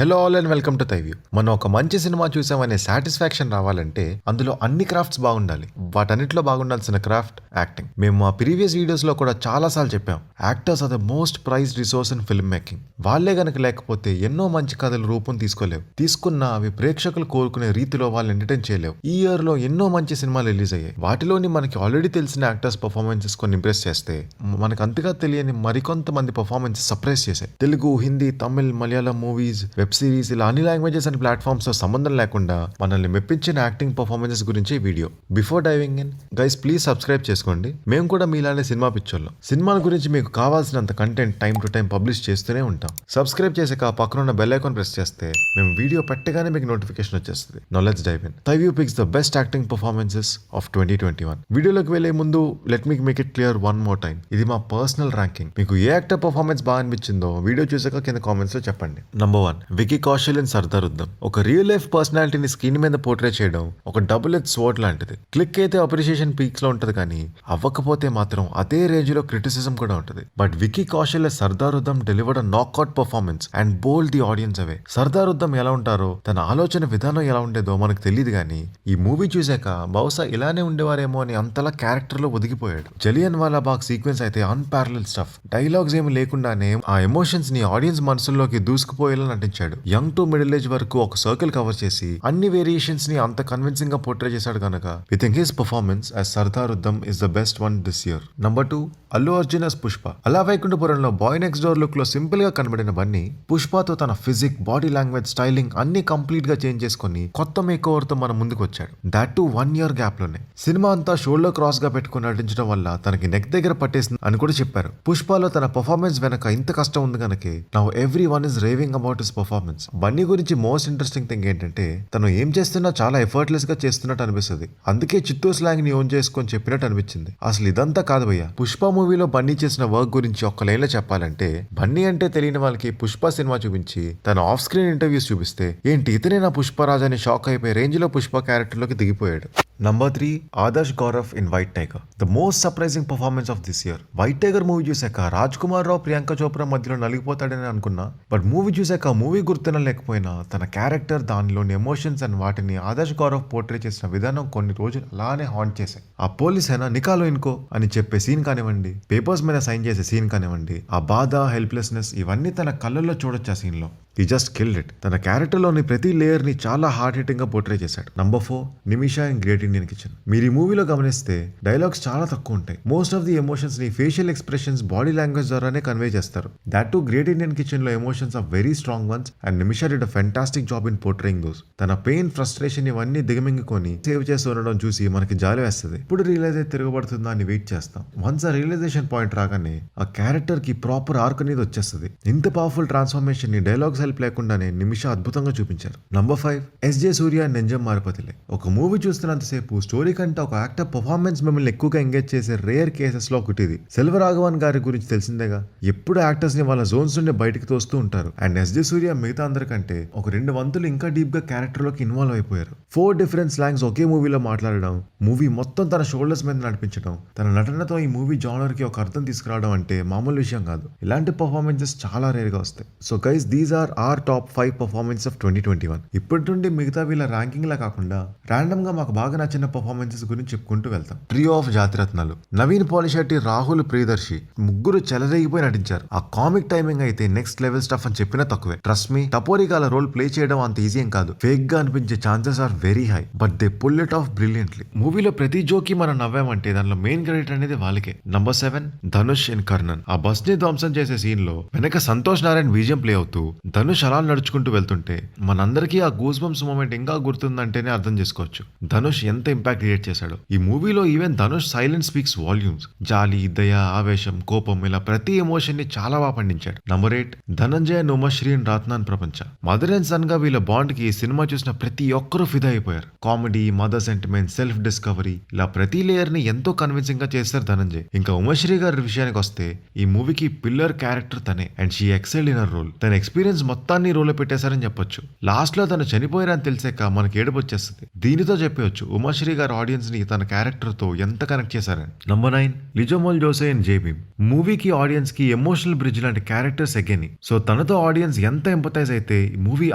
Hello all and welcome to తైవ్యూ. మనం ఒక మంచి సినిమా చూసామనే సాటిస్ఫాక్షన్ రావాలంటే అందులో అన్ని క్రాఫ్ట్స్ బాగుండాలి. వాటన్నిటిలో బాగుండాల్సిన క్రాఫ్ట్ యాక్టింగ్. మేము మా ప్రీవియస్ వీడియోస్ లో కూడా చాలా సార్లు చెప్పాం, actors are the most prized resource in film making. వాళ్ళే గనక లేకపోతే ఎన్నో మంచి కథలు రూపం తీసుకోలేవు. తీసుకున్న అవి ప్రేక్షకులు కోరుకునే రీతిలో వాళ్ళు ఎంటర్టైన్ చేయలేవు. ఈ ఇయర్ లో ఎన్నో మంచి సినిమాలు రిలీజ్ అయ్యాయి. వాటిలోని మనకి ఆల్రెడీ తెలిసిన యాక్టర్స్ పర్ఫార్మెన్సెస్ కొన్ని ఇంప్రెస్ చేస్తే, మనకు అంతగా తెలియని మరికొంతమంది పర్ఫార్మెన్సెస్ సర్ప్రైజ్ చేశాయి. Telugu, Hindi, Tamil, Malayalam movies, web series, ఇలా అన్ని లాంగ్వేజెస్ అండ్ ప్లాట్ఫామ్స్ తో సంబంధం లేకుండా మనల్ని మెప్పించిన యాక్టింగ్ పర్ఫార్మెన్సెస్ గురించి video. Before diving in guys, please subscribe చేసుకోండి. మేము కూడా మీలానే సినిమా పిచ్చోళ్ళం. సినిమాల గురించి మీకు కావాల్సినంత content time to time publish చేస్తూనే ఉంటాం. సబ్స్క్రైబ్ చేసాక పక్కన ఉన్న బెల్ ఐకాన్ ప్రెస్ చేస్తే మేము వీడియో పెట్టగానే మీకు నోటిఫికేషన్ వచ్చేస్తుంది. Now let's dive in. Thyview picks the best acting performances of 2021. వీడియోలోకి వెళ్లే ముందు let me make it clear one more time, ఇది మా పర్సనల్ ర్యాంకింగ్. మీకు ఏ యాక్టర్ పర్ఫార్మెన్స్ బాగా అనిపించిందో వీడియో చూసాక కింద కామెంట్స్ లో చెప్పండి. Number 1, Vicky Kaushal in Sardar Udham. ఒక రియల్ లైఫ్ పర్సనాలిటీని స్క్రీన్ మీద పోర్ట్రే చేయడం ఒక డబుల్ ఎడ్జ్ స్వర్డ్ లాంటిది. క్లిక్ అయితే అప్రిషియేషన్ పీక్స్ లో ఉంటది, కానీ అవ్వకపోతే మాత్రం అదే రేంజ్ లో క్రిటిసిజం కూడా ఉంటది. But Vicky Kaushal Sardar Udham delivered a knockout performance and bowled the audience away. Sardar Udham ఎలా ఉంటారో, తన ఆలోచన విధానం ఎలా ఉండేదో మనకు తెలియదు, కానీ ఈ మూవీ చూసాక బహుశా ఇలానే ఉండేవారేమో అని అంతలా క్యారెక్టర్ లో ఒదిగిపోయాడు. జలియన్ వాలా బాగ్ సీక్వెన్స్ అయితే అన్పారలల్ స్టఫ్. డైలాగ్స్ ఏమి లేకుండానే ఆ ఎమోషన్స్ ని ఆడియన్స్ మనసుల్లోకి దూసుకుపోయేలా నటించాడు. యంగ్ టు మిడిల్ ఏజ్ వరకు ఒక సర్కిల్ కవర్ చేసి అన్ని వేరియేషన్స్ ని అంత కన్విన్సింగ్ గా పోర్ట్రే చేశాడు కనుక we think his performance as Sardar Udham is the best one this year. Number 2, Allu Arjun as Pushpa. అలా వైకుంఠపురంలో బాయ్ నెక్స్ట్ డోర్ లుక్ లో సింపుల్ గా కనబడిన బన్నీ పుష్పతో తన ఫిజిక్, బాడీ లాంగ్వేజ్, స్టైలింగ్ అన్ని కంప్లీట్ గా చేంజ్ చేసుకుని కొత్త మేక్ ఓవర్ తో మన ముందుకు వచ్చాడు. దాట్ టు 1 year గ్యాప్ లోనే. సినిమా అంతా షోల్డర్ క్రాస్ గా పెట్టుకుని నటించడం వల్ల తనకి నెక్ దగ్గర పట్టేసింది అని కూడా చెప్పారు. పుష్పలో తన పర్ఫార్మెన్స్ వెనక ఇంత కష్టం ఉంది కనుకే now every one is raving about his performance. Bunny గురించి మోస్ట్ ఇంట్రెస్టింగ్ థింగ్ ఏంటంటే తను ఏం చేస్తున్నా చాలా ఎఫర్ట్లెస్ గా చేస్తున్నట్టు అనిపిస్తుంది. అందుకే చిత్తూరు స్లాంగ్ ని ఓన్ చేసుకొని చెప్పినట్టు అనిపించింది. అసలు ఇదంతా కాదు భయ్య. పుష్ప మూవీలో బన్నీ చేసిన వర్క్ గురించి ఒక్క లైన్ లో చెప్పాలంటే, బన్నీ అంటే తెలియని వాళ్ళకి పుష్ప సినిమా చూపించి తన ఆఫ్ స్క్రీన్ ఇంటర్వ్యూస్ చూపిస్తే ఏంటి ఇతనే నా పుష్పరాజ్ అని షాక్ అయిపోయే రేంజ్ లో పుష్ప క్యారెక్టర్ లోకి దిగిపోయాడు. Number 3, Adarsh Gourav in White Tiger. The most surprising performance of this year. White Tiger movie చూసాక రాజ్ కుమార్ రావు, ప్రియాంక చోప్రా మధ్యలో నలిగిపోతాడని అనుకున్నా. బట్ మూవీ చూసాక మూవీ గుర్తునలేకపోయినా తన క్యారెక్టర్, దానిలోని ఎమోషన్స్ అండ్ వాటిని ఆదర్శ్ గౌరవ్ పోర్ట్రే చేసిన విధానం కొన్ని రోజులు అలానే హాంట్ చేశాయి. ఆ పోలీస్ అయినా నికాలో ఇన్కో అని చెప్పే సీన్ కానివ్వండి, పేపర్స్ మీద సైన్ చేసే సీన్ కానివ్వండి, ఆ బాధ, హెల్ప్లెస్నెస్ ఇవన్నీ తన కళ్ళల్లో చూడొచ్చు ఆ సీన్ లో. He just killed it. తన క్యారెక్టర్ లోని ప్రతి లేయర్ ని చాలా హార్డ్ హిట్టింగ్ గా పోర్ట్రే చేశాడు. Number 4, Nimisha in Great Indian Kitchen. మీరు ఈ మూవీలో గమనిస్తే డైలాగ్స్ చాలా తక్కువ ఉంటాయి. మోస్ట్ ఆఫ్ ది ఎమోషన్స్ ని ఫేషియల్ ఎక్స్ప్రెషన్స్, బాడీ లాంగ్వేజ్ ద్వారానే కన్వే చేస్తారు. That too Great Indian Kitchen లో emotions are very strong ones and Nimisha did a fantastic job in portraying those. తన పెయిన్, ఫ్రస్ట్రేషన్ ఇవన్నీ దిగమింగుకొని సేవ్ చేస్తూ ఉండడం చూసి మనకి జాలి వేస్తుంది. ఇప్పుడు రియలైజ్ అయితే తిరగబడుతుందా అని వెయిట్ చేస్తాం. వన్స్ ఆ రియలైజేషన్ పాయింట్ రాగానే ఆ క్యారెక్టర్ కి ప్రాపర్ ఆర్క్ అనేది వచ్చేస్తుంది. ఇంత పవర్ఫుల్ ట్రాన్స్ఫర్మేషన్ ని డైలాగ్స్ హెల్ప్ లేకుండానే నిమిష అద్భుతంగా చూపించారు. నంబర్ 5, ఎస్జే సూర్య నెంజం మారుపతిలే. ఒక మూవీ చూస్తున్నంతసేపు స్టోరీ కంటే ఒక యాక్టర్ పర్ఫార్మెన్స్ మిమ్మల్ని ఎక్కువగా ఎంగేజ్ చేసే రేర్ కేసెస్ లో ఒకటి ఇది. సెల్వరాఘవన్ గారి గురించి తెలిసిందేగా, ఎప్పుడు యాక్టర్స్ ని వాళ్ళ జోన్స్ నుండి బయటకు తోస్తూ ఉంటారు. అండ్ ఎస్జే సూర్య మిగతా అందరికంటే ఒక 2 వంతులు ఇంకా డీప్ గా క్యారెక్టర్ లోకి ఇన్వాల్వ్ అయిపోయారు. 4 డిఫరెంట్ స్లాంగ్స్ ఒకే మూవీలో మాట్లాడడం, మూవీ మొత్తం తన షోల్డర్స్ మీద నడిపించడం, తన నటనతో ఈ మూవీ జానర్ కి ఒక అర్థం తీసుకురావడం అంటే మామూలు విషయం కాదు. ఇలాంటి పర్ఫార్మెన్సెస్ చాలా రేర్ గా వస్తాయి. So guys, these are are top 5 performance of 2021. ఇప్పటి నుండి మిగతా వీళ్ళ ర్యాంకింగ్ లా కాకుండా ర్యాండమ్ గా మాకు బాగా నచ్చిన పర్ఫార్మెన్సెస్ గురించి చెప్పుకుంటూ వెళ్తాం. Trio of Jathiratnalu. నవీన్ పాలిశెట్టి, రాహుల్ ప్రియదర్శి ముగ్గురు చెలరేగిపోయి నటించారు. ఆ కామిక్ టైమింగ్ అయితే నెక్స్ట్ లెవెల్ స్టఫ్ అని చెప్పినా తక్కువే. ట్రస్ట్ మీ, టపోరికాల రోల్ ప్లే చేయడం అంత ఈజీ ఏం కాదు. ఫేక్ గా అనిపించే chances are very high, but they pull it off brilliantly. మూవీలో ప్రతి జోకి మనం నవ్వామంటే దానిలో మెయిన్ క్రెడిట్ అనేది వాళ్ళకే. Number 7, Dhanush in Karnan. ఆ బస్ ని ధ్వంసం చేసే సీన్ లో వెనక సంతోష్ నారాయణ్ బీజియం ప్లే అవుతూ ధనుష్ అలా నడుచుకుంటూ వెళ్తుంటే మనందరికీ ఆ గూస్ బంప్స్ మూమెంట్ ఇంకా గుర్తుందంటేనే అర్థం చేసుకోవచ్చు ధనుష్ ఎంత ఇంపాక్ట్ క్రియేట్ చేశాడు. ఈ మూవీలో even Dhanush silent speaks volumes. జాలి, దయ, ఆవేశం, కోపం ఇలా ప్రతి ఎమోషన్ ని చాలా బాగా పండించాడు. నంబర్ 8, ధనంజయ, నుమశ్రీ అండ్ రాత్నాన్ ప్రపంచ. మదర్ అండ్ సన్ గా వీళ్ళ బాండ్ కి ఈ సినిమా చూసిన ప్రతి ఒక్కరూ ఫిదా అయిపోయారు. Comedy, mother sentiment, self discovery ఇలా ప్రతి లేయర్ ని ఎంతో కన్విన్సింగ్ గా చేస్తారు ధనంజయ్. ఇంకా ఉమాశ్రీ గారి విషయానికి వస్తే ఈ మూవీకి పిల్లర్ క్యారెక్టర్ తనే and she excelled in her role. తన ఎక్స్పీరియన్స్ మొత్తాన్ని రోల్ పెట్టేశారని చెప్పొచ్చు. లాస్ట్ లో తను చనిపోయారని తెలిసాక మనకి ఏడుపు వచ్చేస్తుంది. దీనితో చెప్పవచ్చు ఉమాశ్రీ గారు ఆడియన్స్ ని తన క్యారెక్టర్ తో ఎంత కనెక్ట్ చేశారని. Number 9 Lijomol Jose and Jai Bhim. మూవీకి ఆడియన్స్ కి ఎమోషనల్ బ్రిడ్జ్ లాంటి క్యారెక్టర్స్ అగైన్. సో తనతో ఆడియన్స్ ఎంత ఎంపథైజ్ అయితే మూవీ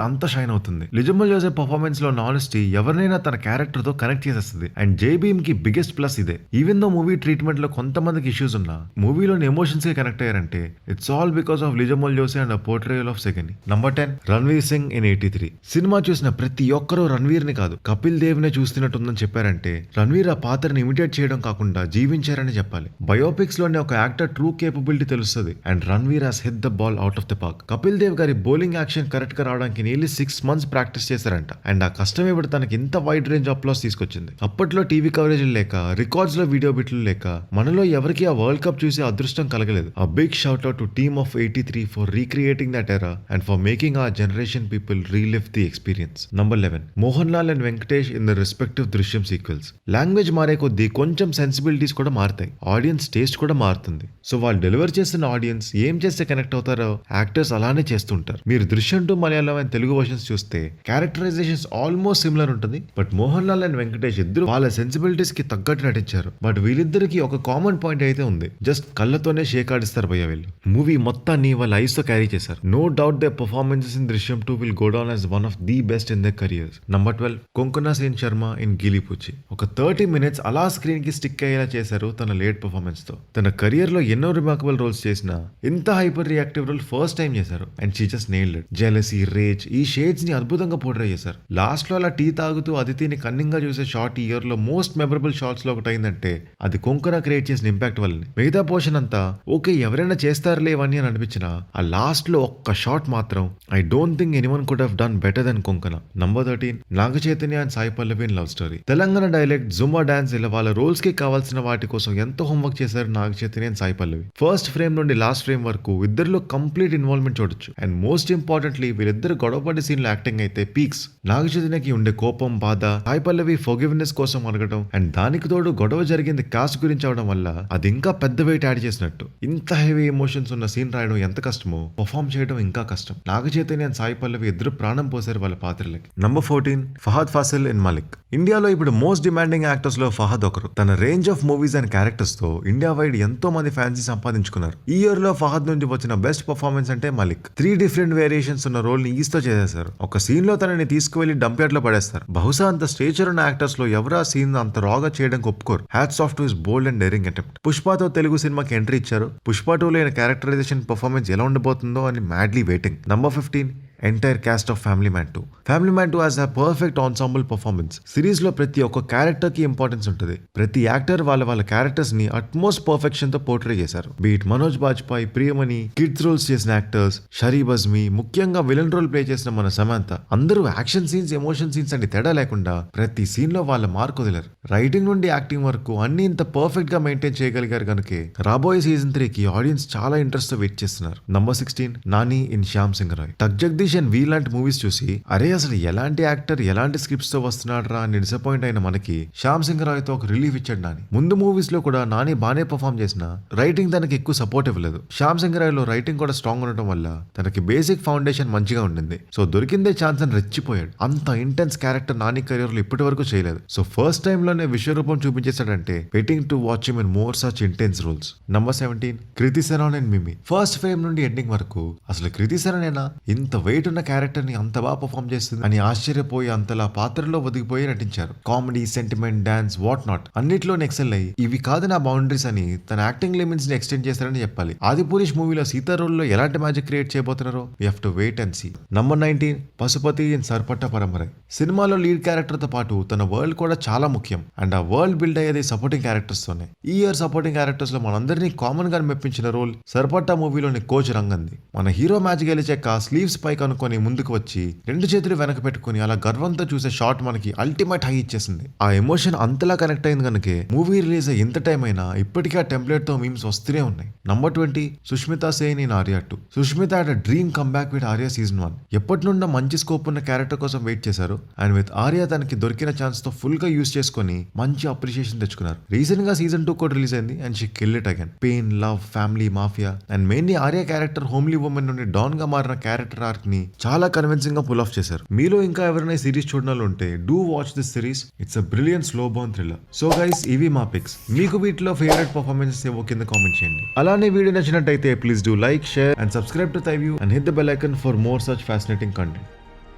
అంత షైన్ అవుతుంది. లిజోమోల్ జోసే పర్ఫార్మెన్స్ లో ఆనెస్టీ ఎవరినైనా తన క్యారెక్టర్ తో కనెక్ట్ చేసేస్తుంది అండ్ జేబీమ్ కి బిగ్గెస్ట్ ప్లస్ ఇదే. ఈవెన్ దో మూవీ ట్రీట్మెంట్ లో కొంతమందికి ఇష్యూస్ ఉన్నా మూవీలోని ఎమోషన్స్ కి కనెక్ట్ అయ్యారంటే it's all because of Lijomol Jose and portrayal of Sengini. Number 10 Ranveer Singh in 83. Cinema చూసిన ప్రతి ఒక్కరూ రణ్వీర్ ని కాదు కపిల్ దేవ్ నే చూస్తున్నట్టుందని చెప్పారంటే రణ్వీర్ ఆ పాత్రని ఇమిటేట్ చేయడం కాకుండా జీవించారని చెప్పాలి. బయోపిక్స్ లోనే ఒక యాక్టర్ ట్రూ కేపబిలిటీ తెలుస్తుంది and Ranveer has hit the ball out of the park. Kapil Dev గారి బౌలింగ్ యాక్షన్ కరెక్ట్ గా రావడానికి నియర్లీ 6 months ప్రాక్టీస్ చేశారంట అండ్ ఆ కష్టమే ఇప్పుడు తనకి ఇంత వైడ్ రేంజ్ అప్లాస్ తీసుకొచ్చింది. అప్పట్లో టీవీ కవరేజ్ లేక రికార్డ్స్ లో వీడియో బిట్లు లేక మనలో ఎవరికి ఆ వరల్డ్ కప్ చూసే అదృష్టం కలగలేదు. A big shout out to team of 83 for recreating that era and for making our generation people relive the experience. Number 11 Mohanlal and Venkatesh in the respective Drishyam sequels. Language మారే కొద్దీ కొంచెం sensibilities కూడా మారుతాయి, audience taste కూడా మారుతుంది. So వాళ్ళు deliver చేస్తున్న audience ఏం చేస్తే కనెక్ట్ అవుతారో యాక్టర్స్ అలానే చేస్తుంటారు. మీరు Drishyam two Malayalam and Telugu versions చూస్తే క్యారెక్టరైజేషన్స్ ఆల్మోస్ట్ సిమిలర్ ఉంటుంది. బట్ మోహన్ లాల్ అండ్ వెంకటేష్ ఇద్దరు వాళ్ళ సెన్సిబిలిటీస్ కి తగ్గట్టు నటించారు. బట్ వీళ్ళిద్దరికి ఒక కామన్ పాయింట్ అయితే ఉంది, జస్ట్ కళ్ళతోనే షేక్ ఆడిస్తారు భయ్య వీళ్ళు. మూవీ మొత్తాన్ని వాళ్ళ ఐస్ తో క్యారీ చేశారు. No doubt they performances in Drishyam 2 will go down as one of the best in their careers. Number 12 Konkona Sen Sharma in Geeli Pucchi. ఒక 30 minutes అలా స్క్రీన్ కి స్టిక్ అయ్యేలా చేశారు తన లేట్ పర్ఫార్మెన్స్ తో. తన కెరియర్ లో ఎన్నో రిమార్కబుల్ రోల్స్ చేసిన ఇంత hyper reactive role first time చేశారు and she just nailed it. Jealousy, rage ఈ షేడ్స్ ని అద్భుతంగా పోర్ట్రే చేశారు. లాస్ట్ లో అలా టీ తాగుతూ అదితిని కన్నింగ్ గా చూసే షాట్ ఈ ఇయర్ లో మోస్ట్ మెమరబుల్ షాట్స్ లో ఒకటి అయిందంటే అది కొంకనా క్రియేట్ చేసిన ఇంపాక్ట్ వల్లనే. మిగతా పోర్షన్ అంతా ఓకే ఎవరైనా చేస్తారులే ఇవన్నీ అని అనిపించిన ఆ లాస్ట్ లో ఒక్క షాట్ మాత్రం I don't think anyone could have done better then Konkona. Number 13 Naga Chaitanya and Sai Pallavi in Love Story. Telangana dialect, జుమ్మా డాన్స్ ఇలా వాళ్ళ రోల్స్ కి కావాల్సిన వాటి కోసం ఎంతో హోంవర్క్ చేశారు Naga Chaitanya and Sai Pallavi. First frame నుండి లాస్ట్ ఫ్రేమ్ వరకు ఇద్దరిలో కంప్లీట్ ఇన్వాల్వ్మెంట్ చూడొచ్చు. అండ్ మోస్ట్ ఇంపార్టెంట్లీ వీళ్ళిద్దరు గొడవపడే సీన్లో యాక్టింగ్ అయితే పీక్స్. నాగ చైతన్యకి ఉండే కోపం, బాధ, సాయి పల్లవి ఫర్గివ్నెస్ కోసం అడగడం అండ్ దానికి తోడు గొడవ జరిగింది కాస్ట్ గురించి అవడం వల్ల అది ఇంకా పెద్ద వెయిట్ యాడ్ చేసినట్టు. ఇంత హెవీ ఎమోషన్స్ ఉన్న సీన్ రాయడం ఎంత కష్టమో పర్ఫామ్ చేయడం ఇంకా కష్టం. నాగ చైతన్య అండ్ సాయి పల్లవి ఇద్దరు ప్రాణం పోసారు వాళ్ళ పాత్రలకి. Number 14 Fahadh Faasil in Malik. ఇండియాలో ఇప్పుడు మోస్ట్ డిమాండింగ్ యాక్టర్స్ లో ఫహద్ ఒకరు. తన range of movies and characters తో ఇండియా వైడ్ ఎంతో మంది ఫ్యాన్స్ సంపాదించుకున్నారు. ఈ ఇయర్ లో ఫహద్ నుంచి వచ్చిన బెస్ట్ పర్ఫార్మెన్స్ అంటే మలిక్. 3 different వేరియేషన్స్ ఉన్న రోల్ ని ఈస్తో చేసేశారు. ఒక సీన్ లో తనని తీసుకువెళ్లి డంప్ యార్డ్ లో పడేస్తారు. బహుశా అంత స్టేచర్ ఉన్న యాక్టర్స్ లో ఎవరు ఆ సీన్ అంత రాగా చేయడానికి ఒప్పుకోరు. Hats off to his bold and daring attempt. పుష్పతో తెలుగు సినిమాకి ఎంట్రీ ఇచ్చారు. పుష్ప 2లో క్యారెక్టరైజేషన్ పర్ఫార్మెన్స్ ఎలా ఉండబోతుందో అని madly waiting. Number 15 entire caste of family man 2. Family man 2 has a perfect ensemble performance. Series లో ప్రతి ఒక్క క్యారెక్టర్ కి ఇంపార్టెన్స్ ఉంటుంది. ప్రతి యాక్టర్ వాళ్ళ క్యారెక్టర్స్ ని అట్మోస్ట్ పర్ఫెక్షన్ తో పోర్ట్రే చేశారు. Be it Manoj Bajpayee, Priyamani, kids roles చేసిన యాక్టర్స్, షరీబ్ అజ్మీ, ముఖ్యంగా విలన్ రోల్ ప్లే చేసిన మన సమంత, అందరూ యాక్షన్ సీన్స్, ఎమోషన్ సీన్స్ అంటే తేడా లేకుండా ప్రతి సీన్ లో వాళ్ళ మార్క్ వదిలారు. రైటింగ్ నుండి యాక్టింగ్ వరకు అన్ని ఇంత పర్ఫెక్ట్ గా మెయింటైన్ చేయగలిగారు కనుకే రాబోయే సీజన్ 3 కి ఆడియన్స్ చాలా ఇంట్రెస్ట్ తో వెయిట్ చేస్తున్నారు. Number 16 Nani in Shyam Singha Roy. Tuck Jagadish and V లాంటి మూవీస్ చూసి అరే అసలు ఎలాంటి యాక్టర్ ఎలాంటి స్క్రిప్ట్స్ తో వస్తున్నాడు రా అని డిసప్పాయింట్ అయిన మనకి శ్యామ్ సింగ్ రాయ్ తో ఒక రిలీఫ్ ఇచ్చాడు నాని. ముందు మూవీస్ లో కూడా నాని బానే పర్ఫామ్ చేసిన రైటింగ్ తనకి ఎక్కువ సపోర్ట్ ఇవ్వలేదు. శ్యామ్ సింగ్ రాయ్ లో రైటింగ్ కూడా స్ట్రాంగ్ ఉండటం వల్ల తనకి బేసిక్ ఫౌండేషన్ మంచిగా ఉండింది. సో దొరికిందే ఛాన్స్ అని రెచ్చిపోయాడు. అంత ఇంటెన్స్ క్యారెక్టర్ నాని కెరీర్ లో ఇప్పటి వరకు చేయలేదు. సో ఫస్ట్ టైం లోనే విశ్వరూపం చూపించేశాడంటే waiting to watch him in more such intense roles. Number 17 Kriti Sanon and Mimi. First frame నుండి ఎండింగ్ వరకు అసలు కృతి సరనేనా ఇంత వెయిట్ ఉన్న క్యారెక్టర్ ని అంత బాగా పర్ఫామ్ చేస్తుంది అని ఆశ్చర్యపోయి అంతలా పాత్రలో ఒదిగిపోయి నటించారు. Comedy, sentiment, dance, what not అన్నిట్లో ఎక్సెల్ అయ్యి ఇవి కాదు నా బౌండరీస్ అని తన యాక్టింగ్ లిమిట్స్ ని ఎక్స్టెండ్ చేశారని చెప్పాలి. ఆదిపురుష్ మూవీలో సీతా రోల్ లో ఎలాంటి మ్యాజిక్ క్రియేట్ చేయబోతున్నారో we have to wait and see. Number 19 Pasupathi in Sarpatta Parambarai. సినిమాలో లీడ్ క్యారెక్టర్ తో పాటు తన వరల్డ్ కూడా చాలా ముఖ్యం అండ్ ఆ వరల్డ్ బిల్డ్ అయ్యేది సపోర్టింగ్ క్యారెక్టర్స్ తోనే. ఈ ఇయర్ సపోర్టింగ్ క్యారెక్టర్స్ లో మనందరినీ కామన్ గా మెప్పించిన రోల్ సర్పట్ట మూవీలోని కోచ్ రంగంది. మన హీరో మ్యాచ్ గెలిచాక స్లీవ్స్ పైకి అనుకొని ముందుకు వచ్చి 2 చేతులు వెనక పెట్టుకుని అలా గర్వంతో చూసే షాట్ మనకి అల్టిమేట్ హై ఇచ్చేసింది. ఆ ఎమోషన్ అంతలా కనెక్ట్ అయింది కనుక మూవీ రిలీజ్ అయ్యి ఎంత టైం అయినా ఇప్పటికీ ఆ టెంప్లెట్ తో మీమ్స్ వస్తూనే ఉన్నాయి. Number 20 Sushmita Sen in Arya 2. Sushmita had a dream comeback with Arya season 1. ఎప్పటి నుండో మంచి స్కోప్ ఉన్న క్యారెక్టర్ కోసం వెయిట్ చేశారు. అండ్ విత్ ఆర్యా తనకి దొరికిన ఛాన్స్ తో ఫుల్ గా యూస్ చేసుకుని మంచి అప్రిషియేషన్ తెచ్చుకున్నారు. రీసెంట్ గా సీజన్ 2 కూడా రిలీజ్ అయింది and she kill it again. Pain, love, family, mafia and mainly Arya character homely women నుండి డాన్ గా మారిన క్యారెక్టర్ ఆర్క్ ని చాలా కన్విన్సింగ్ గా పుల్ ఆఫ్ చేశారు. మీలో ఇంకా ఎవరైనా సిరీస్ చూడాలి ఉంటే do watch this series. It's a brilliant slow burn thriller. So guys, ఇవి మా పిక్స్. మీకు వీటిలో ఫేవరెట్ పర్ఫార్మెన్సెస్ ఏవో కింద కామెంట్ చేయండి. అలానే వీడియో నచ్చినట్టయితే please do like, share and subscribe to Thyview and hit the bell icon for more such fascinating content.